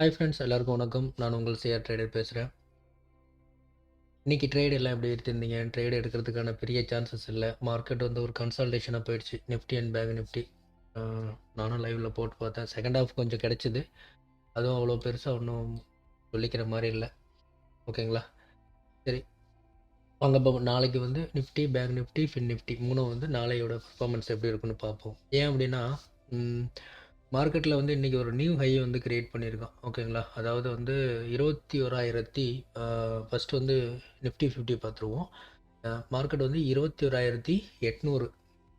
Hi friends, எல்லாருக்கும் வணக்கம். நான் உங்கள் சிஆர் ட்ரேடர் பேசுகிறேன். இன்றைக்கி ட்ரேட் எல்லாம் எப்படி எடுத்திருந்தீங்க? ட்ரேட் எடுக்கிறதுக்கான பெரிய சான்சஸ் இல்லை. மார்க்கெட் வந்து ஒரு கன்சால்டேஷனாக போயிடுச்சு. Nifty and bank Nifty. நானும் லைவில் போட்டு பார்த்தேன். செகண்ட் ஹாஃப் கொஞ்சம் கிடச்சிது. அதுவும் அவ்வளோ பெருசாக ஒன்றும் சொல்லிக்கிற மாதிரி இல்லை. ஓகேங்களா? சரி, வாங்க இப்போ நாளைக்கு வந்து Nifty, bank Nifty, fin Nifty மூணும் வந்து நாளையோட பர்ஃபார்மன்ஸ் எப்படி இருக்குன்னு பார்ப்போம். ஏன் அப்படின்னா, மார்க்கெட்டில் வந்து இன்றைக்கி ஒரு நியூ ஹை வந்து க்ரியேட் பண்ணியிருக்கான். ஓகேங்களா? அதாவது வந்து 21,000 ஃபஸ்ட்டு வந்து நிஃப்டி 50 பார்த்துருவோம். மார்க்கெட் வந்து 21,800.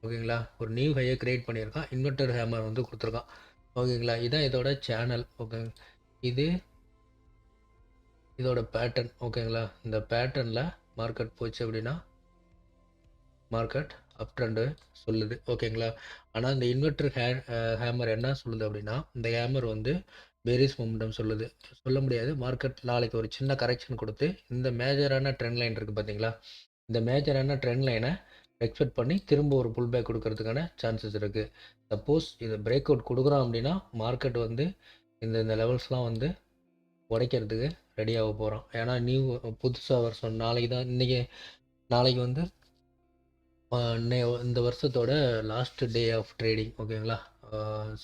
ஓகேங்களா? ஒரு நியூ ஹையை க்ரியேட் பண்ணியிருக்கான். இன்வெர்டர் ஹேமர் வந்து கொடுத்துருக்கான். ஓகேங்களா? இதான் இதோட சேனல். ஓகே, இது இதோட பேட்டர்ன். ஓகேங்களா? இந்த பேட்டர்னில் மார்க்கெட் போச்சு அப்படின்னா மார்க்கெட் அப் ட்ரெண்டு சொல்லுது. ஓகேங்களா? ஆனால் இந்த இன்வெர்டர் ஹேமர் என்ன சொல்லுது அப்படின்னா, இந்த ஹேமர் வந்து பேரிஸ் மொமெண்டம் சொல்லுது. சொல்ல முடியாது. மார்க்கெட் நாளைக்கு ஒரு சின்ன கரெக்ஷன் கொடுத்து இந்த மேஜரான ட்ரெண்ட் லைன் இருக்குது பார்த்தீங்களா, இந்த மேஜரான ட்ரெண்ட் லைனை எக்ஸ்பெக்ட் பண்ணி திரும்ப ஒரு புல் பேக் கொடுக்கறதுக்கான சான்சஸ் இருக்குது. சப்போஸ் இது பிரேக் அவுட் கொடுக்குறோம் அப்படின்னா மார்க்கெட் வந்து இந்த லெவல்ஸ்லாம் வந்து உடைக்கிறதுக்கு ரெடியாக போகிறோம். ஏன்னா புதுசாக வருஷம் நாளைக்கு தான். நாளைக்கு வந்து இந்த வருஷத்தோட லாஸ்ட் டே ஆஃப் ட்ரேடிங். ஓகேங்களா?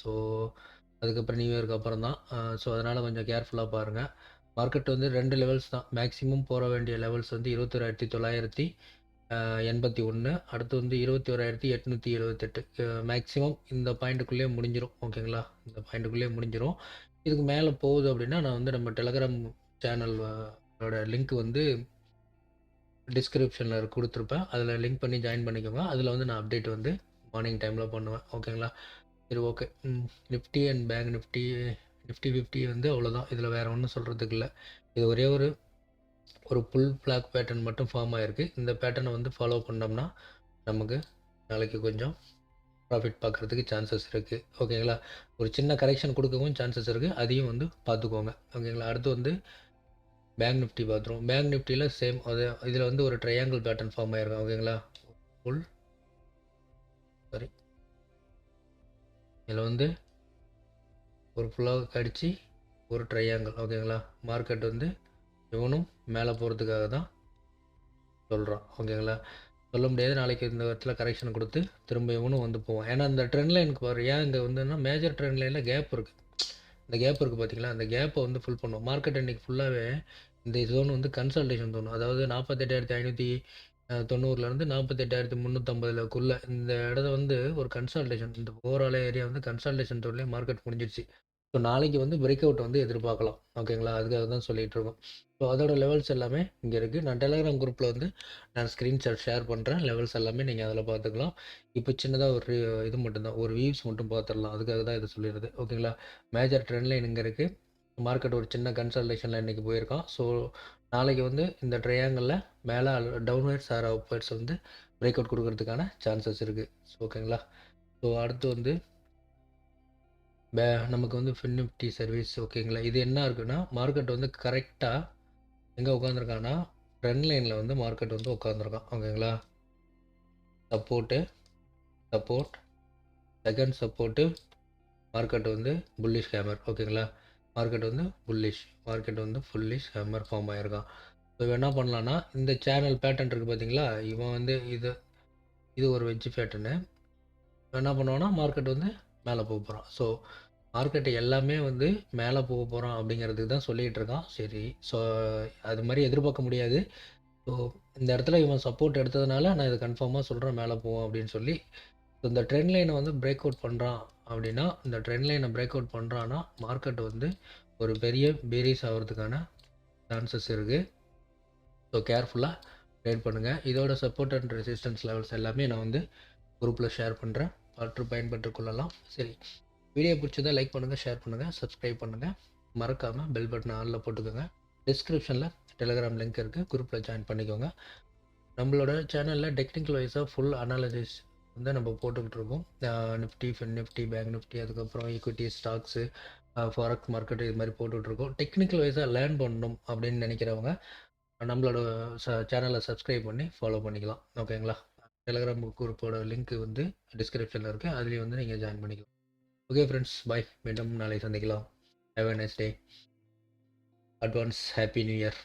ஸோ அதுக்கப்புறம் நியூ இயருக்கு அப்புறம் தான். ஸோ அதனால் கொஞ்சம் கேர்ஃபுல்லாக பாருங்கள். மார்க்கெட் வந்து 2 லெவல்ஸ் தான் மேக்ஸிமம் போக வேண்டிய லெவல்ஸ் வந்து 21,981. அடுத்து வந்து 21,878. மேக்ஸிமம் இந்த பாயிண்ட்டுக்குள்ளேயே முடிஞ்சிடும். ஓகேங்களா? இந்த பாயிண்ட்டுக்குள்ளேயே முடிஞ்சிடும். இதுக்கு மேலே போகுது அப்படின்னா நான் வந்து நம்ம டெலகிராம் சேனல் லிங்க் வந்து டிஸ்கிரிப்ஷனில் கொடுத்துருப்பேன். அதில் லிங்க் பண்ணி ஜாயின் பண்ணிக்கோங்க. அதில் வந்து நான் அப்டேட் வந்து மார்னிங் டைமில் பண்ணுவேன். ஓகேங்களா? சரி, okay. Nifty and bank Nifty 50 வந்து அவ்வளோதான். இதில் வேறு ஒன்றும் சொல்கிறதுக்கு இல்லை. இது ஒரே ஒரு புல் பிளாக் பேட்டர்ன் மட்டும் ஃபார்ம் ஆகிருக்கு. இந்த பேட்டர்னை வந்து ஃபாலோ பண்ணோம்னா நமக்கு நாளைக்கு கொஞ்சம் ப்ராஃபிட் பார்க்குறதுக்கு சான்சஸ் இருக்குது. ஓகேங்களா? ஒரு சின்ன கரெக்ஷன் கொடுக்கவும் சான்சஸ் இருக்குது. அதையும் வந்து பார்த்துக்கோங்க. ஓகேங்களா? அடுத்து வந்து பேங்க் நிஃப்டி பார்த்துருவோம். பேங்க் நிஃப்டியில் சேம் இதில் வந்து ஒரு ட்ரையாங்கிள் பேட்டர்ன் ஃபார்ம் ஆகிருக்கும். ஓகேங்களா? ஃபுல் சாரி, இதில் வந்து ஒரு ஃபுல்லாக கடிச்சு ஒரு ட்ரையாங்கிள். ஓகேங்களா? மார்க்கெட் வந்து இவனும் மேலே போகிறதுக்காக தான் சொல்கிறான். ஓகேங்களா? சொல்ல முடியாது. நாளைக்கு இந்த இடத்துல கரெக்ஷன் கொடுத்து திரும்ப இவனும் வந்து போவான். ஏன்னா இந்த ட்ரெண்ட் லைனுக்கு பாரு, ஏன் இங்கே வந்துன்னா மேஜர் ட்ரெண்ட் லைனில் கேப் இருக்குது. இந்த கேப் இருக்குது பார்த்தீங்களா, அந்த கேப்பை வந்து ஃபுல் பண்ணும். மார்க்கெட் இன்றைக்கி ஃபுல்லாகவே இந்த ஜோன் வந்து கன்சல்டேஷன் தோணும். அதாவது 48,590 48,350 இந்த இடத்த வந்து ஒரு கன்சல்டேஷன். இந்த ஓவரால் ஏரியா வந்து கன்சல்டேஷன் தோன்லேயே மார்க்கெட் முடிஞ்சிருச்சு. ஸோ நாளைக்கு வந்து பிரேக் அவுட் வந்து எதிர்பார்க்கலாம். ஓகேங்களா? அதுக்காக தான் சொல்லிகிட்டு இருக்கோம். ஸோ அதோட லெவல்ஸ் எல்லாமே இங்கே இருக்குது. நான் டெலகிராம் குரூப்பில் வந்து நான் ஸ்க்ரீன்ஷாட் ஷேர் பண்ணுறேன். லெவல்ஸ் எல்லாமே நீங்கள் அதில் பார்த்துக்கலாம். இப்போ சின்னதாக ஒரு இது மட்டும்தான், ஒரு வியூஸ் மட்டும் பார்த்துடலாம். அதுக்காக தான் இதை சொல்லிடுறது. ஓகேங்களா? மேஜர் ட்ரெண்ட் லைன் இங்கே இருக்குது. மார்க்கெட் ஒரு சின்ன கன்சல்டேஷனில் இன்றைக்கி போயிருக்கான். ஸோ நாளைக்கு வந்து இந்த ட்ரையாங்கிளில் மேலே டவுன்வர்ட்ஸ் ஆர் அப்வர்ட்ஸ் வந்து பிரேக் அவுட் கொடுக்கறதுக்கான சான்சஸ் இருக்குது. ஸோ ஓகேங்களா? ஸோ அடுத்து வந்து நமக்கு வந்து ஃபின் நிஃப்டி சர்வீஸ். ஓகேங்களா? இது என்ன இருக்குன்னா, மார்க்கெட் வந்து கரெக்டாக எங்கே உட்காந்துருக்கான்னா ட்ரெண்ட் லைனில் வந்து மார்க்கெட் வந்து உட்காந்துருக்கான். ஓகேங்களா? சப்போர்ட், செகண்ட் சப்போர்ட்டு, மார்க்கெட் வந்து புல்லிஷ் ஹேமர். ஓகேங்களா? மார்க்கெட் வந்து மார்க்கெட் வந்து ஃபுல்லிஷ் ஹேமர் ஃபார்ம் ஆகிருக்கான். ஸோ இவன் என்ன பண்ணலான்னா, இந்த சேனல் பேட்டர்ன் இருக்குது பார்த்தீங்களா, இவன் வந்து இது ஒரு வெஜ் பேட்டர்னு. என்ன பண்ணுவான்னா மார்க்கெட் வந்து மேலே போக போகிறான். ஸோ மார்க்கெட்டு எல்லாமே வந்து மேலே போக போகிறான் அப்படிங்கிறதுக்கு தான் சொல்லிகிட்டு இருக்கான். சரி, ஸோ அது மாதிரி எதிர்பார்க்க முடியாது. ஸோ இந்த இடத்துல இவன் சப்போர்ட் எடுத்ததுனால நான் இது கன்ஃபார்மாக சொல்கிறேன் மேலே போவோம் அப்படின்னு சொல்லி. ஸோ இந்த ட்ரெண்ட் லைனை வந்து பிரேக் அவுட் பண்ணுறான் அப்படின்னா, இந்த ட்ரெண்ட் லைனை பிரேக் அவுட் பண்ணுறான்னா மார்க்கெட் வந்து ஒரு பெரிய பேரிஸ் ஆகிறதுக்கான சான்சஸ் இருக்குது. ஸோ கேர்ஃபுல்லாக ட்ரேட் பண்ணுங்கள். இதோட சப்போர்ட் அண்ட் ரெசிஸ்டன்ஸ் லெவல்ஸ் எல்லாமே நான் வந்து குரூப்பில் ஷேர் பண்ணுறேன். பயன்பெற்று கொள்ளலாம். சரி, வீடியோ பிடிச்சதா லைக் பண்ணுங்கள், ஷேர் பண்ணுங்கள், சப்ஸ்கிரைப் பண்ணுங்கள். மறக்காமல் பெல் பட்டன் ஆனில் போட்டுக்கோங்க. டிஸ்கிரிப்ஷனில் டெலகிராம் லிங்க் இருக்குது, குரூப்பில் ஜாயின் பண்ணிக்கோங்க. நம்மளோட சேனலில் டெக்னிக்கல் வைஸாக ஃபுல் அனாலிசிஸ் வந்து நம்ம போட்டுக்கிட்டு இருக்கோம். Nifty, fin Nifty, bank Nifty, அதுக்கப்புறம் ஈக்விட்டி, ஸ்டாக்ஸு, ஃபாரெக்ஸ் மார்க்கெட், இது மாதிரி போட்டுட்ருக்கோம். டெக்னிக்கல் வைஸாக லேர்ன் பண்ணணும் அப்படின்னு நினைக்கிறவங்க நம்மளோட சேனலை சப்ஸ்கிரைப் பண்ணி ஃபாலோ பண்ணிக்கலாம். ஓகேங்களா? டெலகிராம் குரூப்போட லிங்க் வந்து டிஸ்கிரிப்ஷனில் இருக்குது, அதுலேயும் வந்து நீங்கள் ஜாயின் பண்ணிக்கலாம். ஓகே ஃப்ரெண்ட்ஸ், பாய். மீண்டும் நாளை சந்திக்கலாம். Have a nice day. Advance happy new year.